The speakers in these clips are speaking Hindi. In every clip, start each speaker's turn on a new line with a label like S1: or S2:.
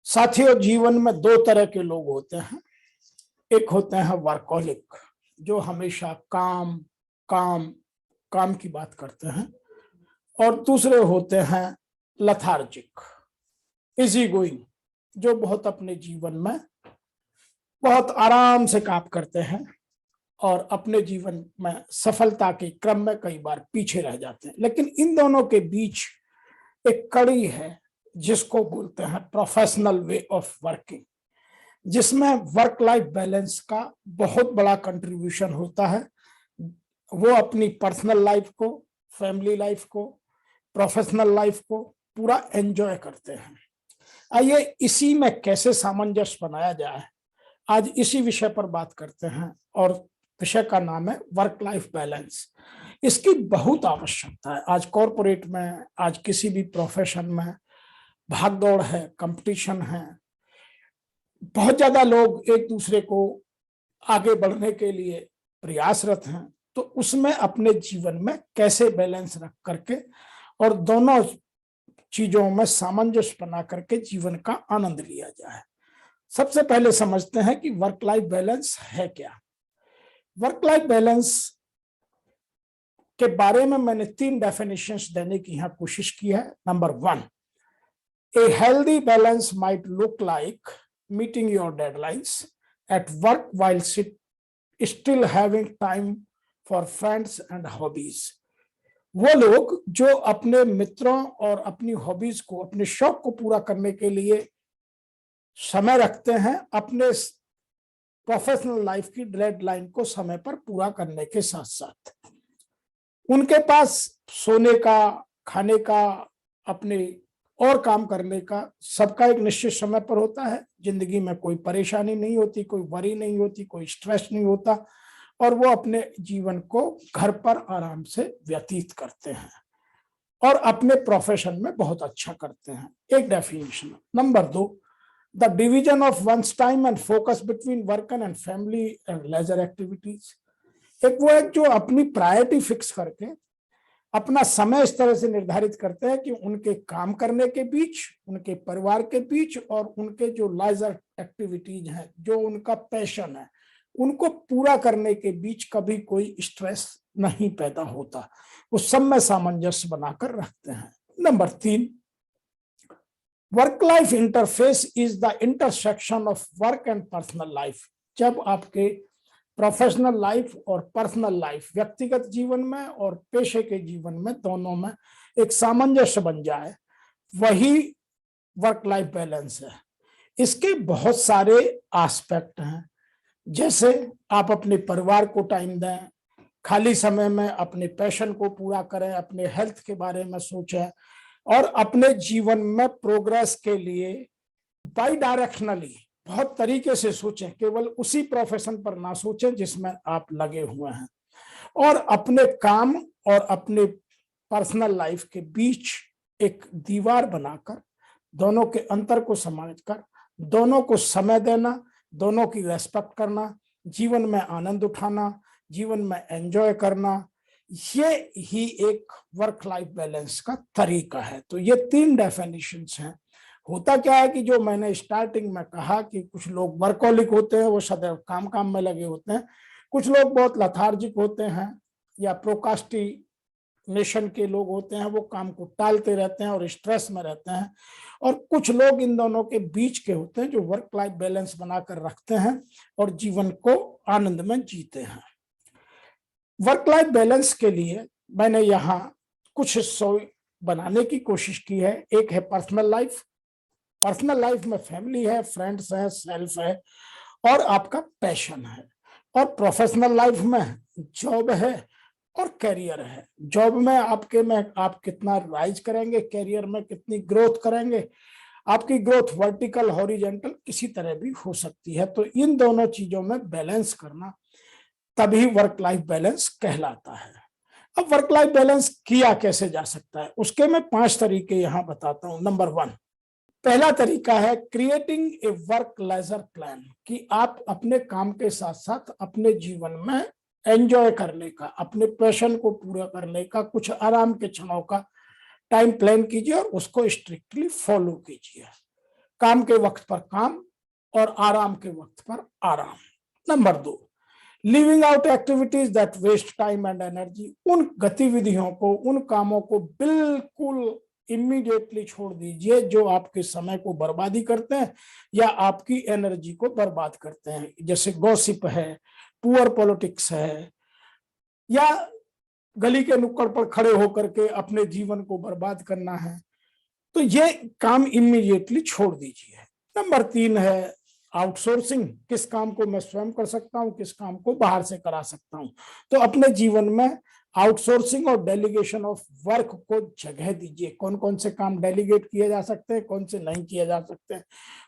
S1: साथियों, जीवन में दो तरह के लोग होते हैं। एक होते हैं वर्कहोलिक, जो हमेशा काम काम काम की बात करते हैं, और दूसरे होते हैं लथार्जिक, इजी गोइंग, जो बहुत अपने जीवन में बहुत आराम से काम करते हैं और अपने जीवन में सफलता के क्रम में कई बार पीछे रह जाते हैं। लेकिन इन दोनों के बीच एक कड़ी है जिसको बोलते हैं प्रोफेशनल वे ऑफ वर्किंग, जिसमें वर्क लाइफ बैलेंस का बहुत बड़ा कंट्रीब्यूशन होता है। वो अपनी पर्सनल लाइफ को, फैमिली लाइफ को, प्रोफेशनल लाइफ को पूरा एंजॉय करते हैं। आइए इसी में कैसे सामंजस्य बनाया जाए, आज इसी विषय पर बात करते हैं। और विषय का नाम है वर्क लाइफ बैलेंस। इसकी बहुत आवश्यकता है आज कॉरपोरेट में, आज किसी भी प्रोफेशन में भागदौड़ है, कंपटीशन है, बहुत ज्यादा लोग एक दूसरे को आगे बढ़ने के लिए प्रयासरत हैं। तो उसमें अपने जीवन में कैसे बैलेंस रख करके और दोनों चीजों में सामंजस्य बना करके जीवन का आनंद लिया जाए। सबसे पहले समझते हैं कि वर्क लाइफ बैलेंस है क्या। वर्क लाइफ बैलेंस के बारे में मैंने 3 डेफिनेशंस देने की यहां कोशिश की है। Number 1, a healthy balance might look like meeting your deadlines at work while still having time for friends and hobbies। वो लोग जो अपने मित्रों और अपनी हॉबीज को, अपने शौक को पूरा करने के लिए समय रखते हैं, अपने प्रोफेशनल लाइफ की डेडलाइन को समय पर पूरा करने के साथ साथ उनके पास सोने का, खाने का, अपने और काम करने का सबका एक निश्चित समय पर होता है। जिंदगी में कोई परेशानी नहीं होती, कोई वरी नहीं होती, कोई स्ट्रेस नहीं होता, और वो अपने जीवन को घर पर आराम से व्यतीत करते हैं और अपने प्रोफेशन में बहुत अच्छा करते हैं। एक definition. Number 2, the division of one's time and focus between work and family and leisure activities. एक वो है जो अपनी प्रायोरिटी फिक्स करके अपना समय इस तरह से निर्धारित करते हैं कि उनके काम करने के बीच, उनके परिवार के बीच और उनके जो लेजर एक्टिविटीज हैं, जो उनका पैशन है, उनको पूरा करने के बीच कभी कोई स्ट्रेस नहीं पैदा होता। वो सब में सामंजस्य बनाकर रखते हैं। Number 3, work life interface is the intersection of work and personal life. जब आपके प्रोफेशनल लाइफ और पर्सनल लाइफ, व्यक्तिगत जीवन में और पेशे के जीवन में, दोनों में एक सामंजस्य बन जाए, वही वर्क लाइफ बैलेंस है। इसके बहुत सारे एस्पेक्ट हैं, जैसे आप अपने परिवार को टाइम दें, खाली समय में अपने पैशन को पूरा करें, अपने हेल्थ के बारे में सोचें और अपने जीवन में प्रोग्रेस के लिए बाई डायरेक्शनली बहुत तरीके से सोचें। केवल उसी प्रोफेशन पर ना सोचें जिसमें आप लगे हुए हैं, और अपने काम और अपने पर्सनल लाइफ के बीच एक दीवार बनाकर दोनों के अंतर को समझकर दोनों को समय देना, दोनों की रेस्पेक्ट करना, जीवन में आनंद उठाना, जीवन में एंजॉय करना, ये ही एक वर्क लाइफ बैलेंस का तरीका है। तो ये 3 डेफिनेशंस हैं। होता क्या है कि जो मैंने स्टार्टिंग में कहा कि कुछ लोग वर्कहोलिक होते हैं, वो सदैव काम में लगे होते हैं। कुछ लोग बहुत लथार्जिक होते हैं या प्रोक्रास्टिनेशन के लोग होते हैं, वो काम को टालते रहते हैं और स्ट्रेस में रहते हैं। और कुछ लोग इन दोनों के बीच के होते हैं जो वर्क लाइफ बैलेंस बनाकर रखते हैं और जीवन को आनंद में जीते हैं। वर्क लाइफ बैलेंस के लिए मैंने यहाँ कुछ हिस्सों बनाने की कोशिश की है। एक है पर्सनल लाइफ। पर्सनल लाइफ में फैमिली है, फ्रेंड्स है, सेल्फ है और आपका पैशन है। और प्रोफेशनल लाइफ में जॉब है और करियर है। जॉब में आप कितना राइज करेंगे, करियर में कितनी ग्रोथ करेंगे। आपकी ग्रोथ वर्टिकल, हॉरिजॉन्टल किसी तरह भी हो सकती है। तो इन दोनों चीजों में बैलेंस करना तभी वर्क लाइफ बैलेंस कहलाता है। अब वर्क लाइफ बैलेंस किया कैसे जा सकता है, उसके मैं 5 तरीके यहां बताता हूं। नंबर 1, पहला तरीका है creating a work leisure plan, कि आप अपने काम के साथ साथ अपने जीवन में एंजॉय करने का, अपने पैशन को पूरा करने का कुछ आराम के क्षणों का टाइम प्लान कीजिए और उसको स्ट्रिक्टली फॉलो कीजिए। काम के वक्त पर काम और आराम के वक्त पर आराम। Number 2, leaving out activities that waste time and energy. उन गतिविधियों को, उन कामों को बिल्कुल इमीडिएटली छोड़ दीजिए जो आपके समय को बर्बादी करते हैं या आपकी एनर्जी को बर्बाद करते हैं, जैसे गॉसिप है, पुअर पॉलिटिक्स है, या गली के नुक्कड़ पर खड़े होकर के अपने जीवन को बर्बाद करना है। तो ये काम इमीडिएटली छोड़ दीजिए। नंबर 3 है आउटसोर्सिंग। किस काम को मैं स्वयं कर सकता हूं, किस काम को बाहर से करा सकता हूं। तो अपने जीवन में आउटसोर्सिंग और डेलीगेशन ऑफ वर्क को जगह दीजिए। कौन कौन से काम डेलीगेट किए जा सकते हैं, कौन से नहीं किए जा सकते हैं,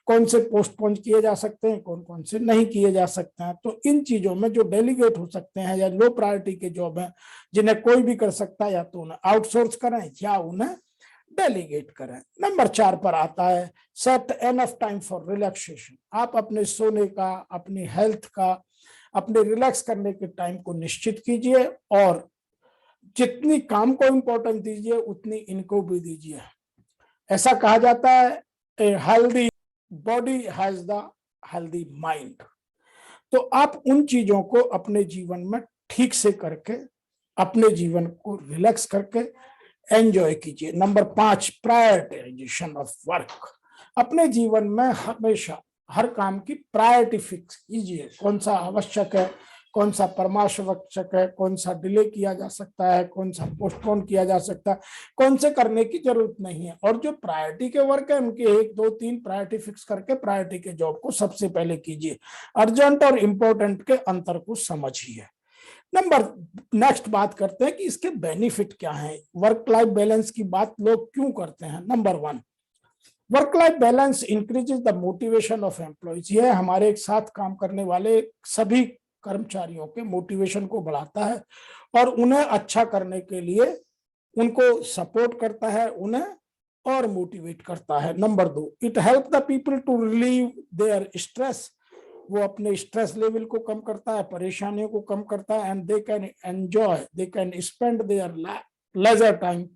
S1: कौन से पोस्टपोन किए जा सकते हैं, कौन कौन से नहीं किए जा सकते हैं। तो इन चीजों में जो डेलीगेट हो सकते हैं या लो प्रायोरिटी के जॉब हैं जिन्हें कोई भी कर सकता है, या तो उन्हें आउटसोर्स करें या उन्हें डेलीगेट करें। नंबर 4 पर आता है set enough time for relaxation. आप अपने सोने का, अपनी हेल्थ का, अपने रिलैक्स करने के टाइम को निश्चित कीजिए और जितनी काम को इंपॉर्टेंस दीजिए उतनी इनको भी दीजिए। ऐसा कहा जाता है a healthy body has the healthy mind. तो आप उन चीजों को अपने जीवन में ठीक से करके अपने जीवन को रिलैक्स करके एंजॉय कीजिए। Number 5, prioritisation of work. अपने जीवन में हमेशा हर काम की प्रायोरिटी फिक्स कीजिए। कौन सा आवश्यक है, कौन सा परमावश्यक है, कौन सा डिले किया जा सकता है, कौन सा पोस्टपोन किया जा सकता है, कौन से करने की जरूरत नहीं है। और जो प्रायोरिटी के वर्क है उनके 1, 2, 3 प्रायोरिटी फिक्स करके प्रायोरिटी के जॉब को सबसे पहले कीजिए। अर्जेंट और इंपॉर्टेंट के अंतर को समझिए। नेक्स्ट बात करते हैं कि इसके बेनिफिट क्या हैं। वर्क लाइफ बैलेंस की बात लोग क्यों करते हैं। Number 1, work life balance increases the motivation of employees. यह हमारे एक साथ काम करने वाले सभी कर्मचारियों के मोटिवेशन को बढ़ाता है और उन्हें अच्छा करने के लिए उनको सपोर्ट करता है, उन्हें और मोटिवेट करता है। Number 2, it help the people to relieve their stress. वो अपने स्ट्रेस लेवल को कम करता है, परेशानियों को कम करता है। And they can enjoy, they can spend their leisure time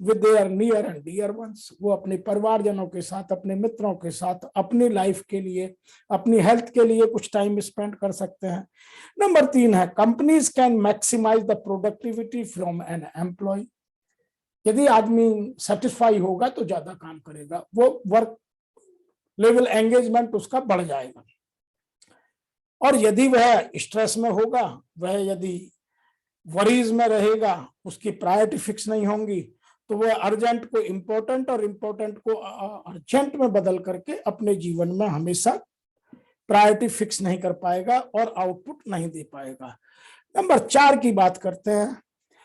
S1: with their near and dear ones. वो अपने परिवारजनों के साथ, अपने मित्रों के साथ, अपनी लाइफ के लिए, अपनी हेल्थ के लिए कुछ टाइम स्पेंड कर सकते हैं। नंबर 3 है companies can maximise the productivity from an employ. यदि आदमी सेटिस्फाई होगा तो ज्यादा काम करेगा, वो वर्क लेवल एंगेजमेंट उसका बढ़ जाएगा। और यदि वह स्ट्रेस में होगा, वह यदि वरीज में रहेगा, उसकी प्रायोरिटी फिक्स नहीं होंगी, तो वह अर्जेंट को इंपॉर्टेंट और इंपॉर्टेंट को अर्जेंट में बदल करके अपने जीवन में हमेशा प्रायोरिटी फिक्स नहीं कर पाएगा और आउटपुट नहीं दे पाएगा। नंबर 4 की बात करते हैं।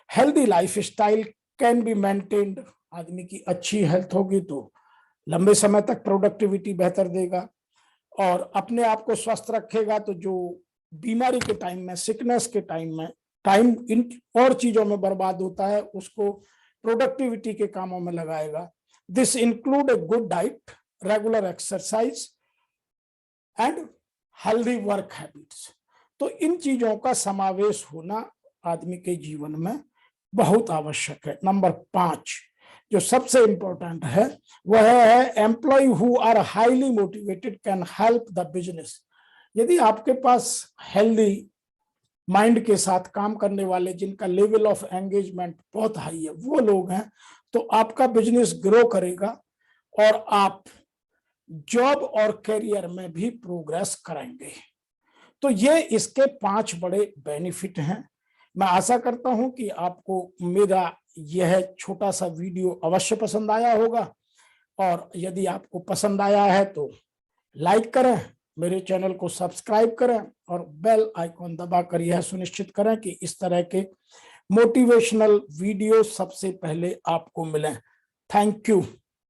S1: Healthy life style can be maintained. आदमी की अच्छी हेल्थ होगी तो लंबे समय तक प्रोडक्टिविटी बेहतर देगा और अपने आप को स्वस्थ रखेगा तो जो बीमारी के टाइम में, सिकनेस के टाइम में टाइम इन और चीजों में बर्बाद होता है उसको प्रोडक्टिविटी के कामों में लगाएगा। This include a good diet, regular exercise and healthy work habits. तो इन चीजों का समावेश होना आदमी के जीवन में बहुत आवश्यक है। नंबर 5 जो सबसे इंपॉर्टेंट है वह है employ who are highly motivated can help the business. यदि आपके पास हेल्दी माइंड के साथ काम करने वाले जिनका लेवल ऑफ एंगेजमेंट बहुत हाई है वो लोग हैं तो आपका बिजनेस ग्रो करेगा और आप जॉब और करियर में भी प्रोग्रेस करेंगे। तो ये इसके 5 बड़े बेनिफिट हैं। मैं आशा करता हूं कि आपको मेरा यह छोटा सा वीडियो अवश्य पसंद आया होगा और यदि आपको पसंद आया है तो लाइक करें, मेरे चैनल को सब्सक्राइब करें और बेल आइकॉन दबाकर यह सुनिश्चित करें कि इस तरह के मोटिवेशनल वीडियो सबसे पहले आपको मिलें। Thank you.